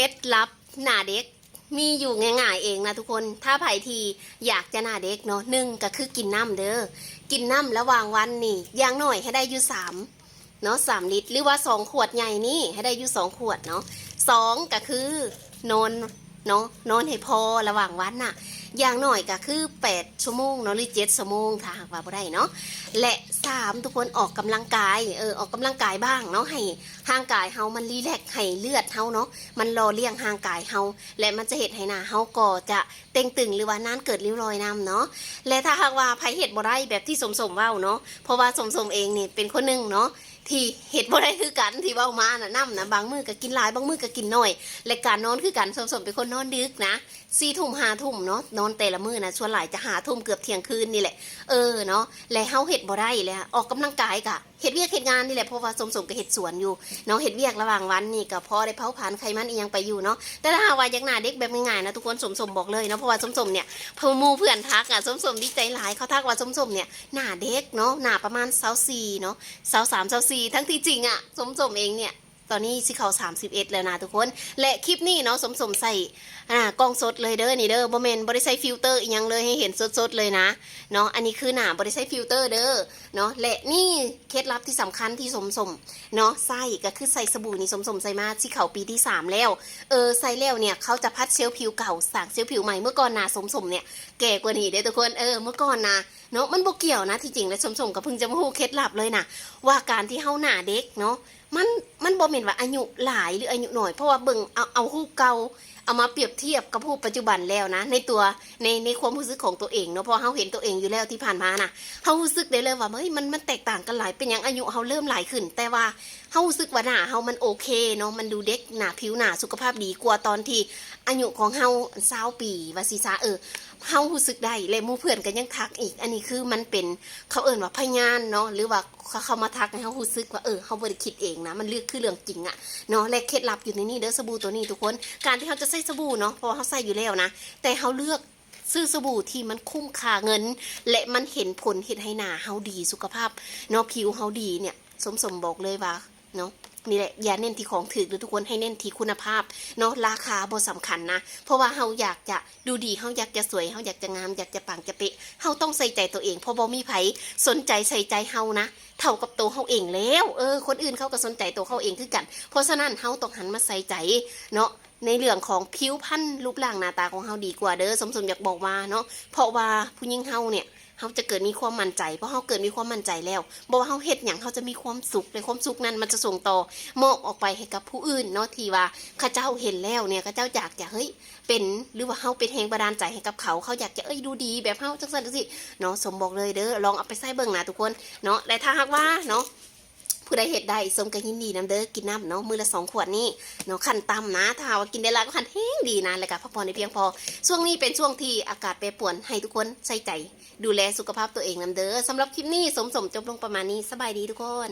ล็ดลับหน้าเด็กมีอยู่ง่ายๆเองนะทุกคนถ้าไผทีอยากจะหน้าเด็กเนาะ1ก็คือกินน้ำเด้อกินน้ำระหว่างวันนี่อย่างหน่อยให้ได้อยู่3เนาะ3 ลิตรหรือว่า2 ขวดใหญ่นี่ให้ได้อยู่2 ขวดเนาะ2ก็คือนอนเนาะนอนให้พอระหว่างวันน่ะอย่างหน่อยก็คือ8 ชั่วโมงเนาะหรือ7 ชั่วโมงถ้าหากว่าบ่ได้เนาะและ3ทุกคนออกกำลังกายออกกำลังกายบ้างเนาะให้ร่างกายเฮามันรีแลกซ์ให้เลือดเฮาเนาะมันรอเลี้ยงร่างกายเฮาและมันจะเฮ็ดให้หน้าเฮาก็จะเต่งตึงหรือว่านั้นเกิดริ้วรอยนำเนาะและถ้าหากว่าไผเฮ็ดบ่ได้แบบที่สมเว้าเนาะเพราะว่าสมเองนี่เป็นคนนึงเนาะที่เฮ็ดบ่ได้คือกันที่เว้ามาน่ะน้ำนะบางมื้อก็กินหลายบางมื้อก็กินน้อยและการนอนคือกันสมเป็นคนนอนดึกนะ4 ทุ่ม5 ทุ่มเนาะนอนแต่ละมื้อนะส่วนหลายจะ5 ทุ่มเกือบเที่ยงคืนนี่แหละเนาะและเฮาเฮ็ดบ่ได้เลยออกกำลังกายก็เฮ็ดเวียกเฮ็ดงานนี่แหละเพราะว่าสมก็เฮ็ดสวนอยู่เนาะเฮ็ดเวียกระหว่างวันนี่ก็พอได้เผาผลาญไขมันอีหยังไปอยู่เนาะแต่ถ้าหากว่าอยากหน้าเด็กแบบง่ายๆนะทุกคนสมบอกเลยเนาะเพราะว่าสมเนี่ยเพื่อนทักอ่ะสมดีใจหลายเขาทักว่าสมเนี่ยหน้าเด็กเนาะหน้าประมาณ24เนาะ23 24ทั้งที่จริงอ่ะสมเองเนี่ยตอนนี้สิเขา31แล้วนะทุกคนและคลิปนี้เนาะสมใส่กล้องสดเลยเด้อนี่เด้อบ่แม่นบ่ได้ใส่ฟิลเตอร์อีหยังเลยให้เห็นสดๆเลยนะเนาะอันนี้คือหน้าบ่ได้ใส่ฟิลเตอร์เด้อเนาะและนี่เคล็ดลับที่สำคัญที่สมเนาะใส่ก็คือใส่สบู่นี่สมใส่มาที่เขาปีที่3แล้วใส่แล้วเนี่ยเขาจะพัดเซลล์ผิวเก่าสร้างเซลล์ผิวใหม่เมื่อก่อนหน้าสมเนี่ยแก่กว่านี้เด้อทุกคนเมื่อก่อนนะเนาะมันบ่เกี่ยวนะที่จริงแล้วสมก็เพิ่งจะมาฮู้เคล็ดลับเลยนะว่าการที่เฮาหน้าเด็กเนาะมันบ่แม่นว่าอายุหลายหรืออายุน้อยเพราะว่าเบิ่งเอารูปเก่าเอามาเปรียบเทียบกับรูปปัจจุบันแล้วนะในตัวในความรู้สึกของตัวเองเนาะเพราะเฮาเห็นตัวเองอยู่แล้วที่ผ่านมาน่ะเฮารู้สึกได้เลยว่าเฮ้ยมันแตกต่างกันหลายเป็นหยังอายุเฮาเริ่มหลายขึ้นแต่ว่าเฮารู้สึกว่าหน้าเฮามันโอเคเนาะมันดูเด็กหน้าผิวหน้าสุขภาพดีกว่าตอนที่อายุของเฮา20 ปีว่าสิซะเฮารู้สึกได้และหมู่เพื่อนก็ยังทักอีกอันนี้คือมันเป็นเขาว่าพยานเนาะหรือว่าเขามาทักให้เฮารู้สึกว่าเฮาบ่ได้คิดเองนะมันเรื่องคือเรื่องจริงอะเนาะและเคล็ดลับอยู่ในนี้เด้อสบู่ตัวนี้ทุกคนการที่เฮาจะใส่สบู่เนาะเพราะว่าเฮาใส่อยู่แล้วนะแต่เฮาเลือกซื้อสบู่ที่มันคุ้มค่าเงินและมันเห็นผลเฮ็ดให้หน้าเฮาดีสุขภาพเนาะผิวเฮาดีเนี่ยสมบอกเลยว่าเนาะนี่แหละอย่าเน้นที่ของถูกหรือทุกคนให้เน้นที่คุณภาพเนาะราคาบ่สำคัญนะเพราะว่าเฮาอยากจะดูดีเฮาอยากจะสวยเฮาอยากจะงามอยากจะปังจะเป๊ะเฮาต้องใส่ใจตัวเองเพราะบ่มีไผสนใจใส่ใจเฮานะเท่ากับตัวเฮาเองแล้วคนอื่นเขาก็สนใจตัวเขาเองคือกันเพราะฉะนั้นเฮาต้องหันมาใส่ใจเนาะในเรื่องของผิวพรรณรูปร่างหน้าตาของเฮาดีกว่าเด้อสมอยากบอกว่าเนาะเพราะว่าผู้หญิงเฮาเนี่ยเฮาจะเกิดมีความมั่นใจเพราะเฮาเกิดมีความมั่นใจแล้วบอกว่าเฮาเฮ็ดหยังเฮาจะมีความสุขในความสุขนั้นมันจะส่งต่อมอบออกไปให้กับผู้อื่นเนาะที่ว่าข้าเจ้าเห็นแล้วเนี่ยข้าเจ้าอยากจะเฮ้ยเป็นหรือว่าเฮาเป็นแรงบันดาลใจให้กับเขาอยากจะดูดีแบบเฮาจังซั่นจังซี่เนาะสมบอกเลยเด้อลองเอาไปใส่เบิ่งนะทุกคนเนาะและถ้าหากว่าเนาะผู้ใดเฮ็ดได้สมก็ยินดีนํเด้อกินน้ำเนาะมื้อละ2 ขวดนี่เนาะขั้นต่ำนะถ้าว่ากินได้หลายก็ขั้นแห้งดีนะแล้วก็พักผ่อนได้เพียงพอช่วงนี้เป็นช่วงที่อากาศแปรปรวนให้ทุกคนใส่ใจดูแลสุขภาพตัวเองนํเด้อสำหรับคลิปนี้สมจบลงประมาณนี้สบายดีทุกคน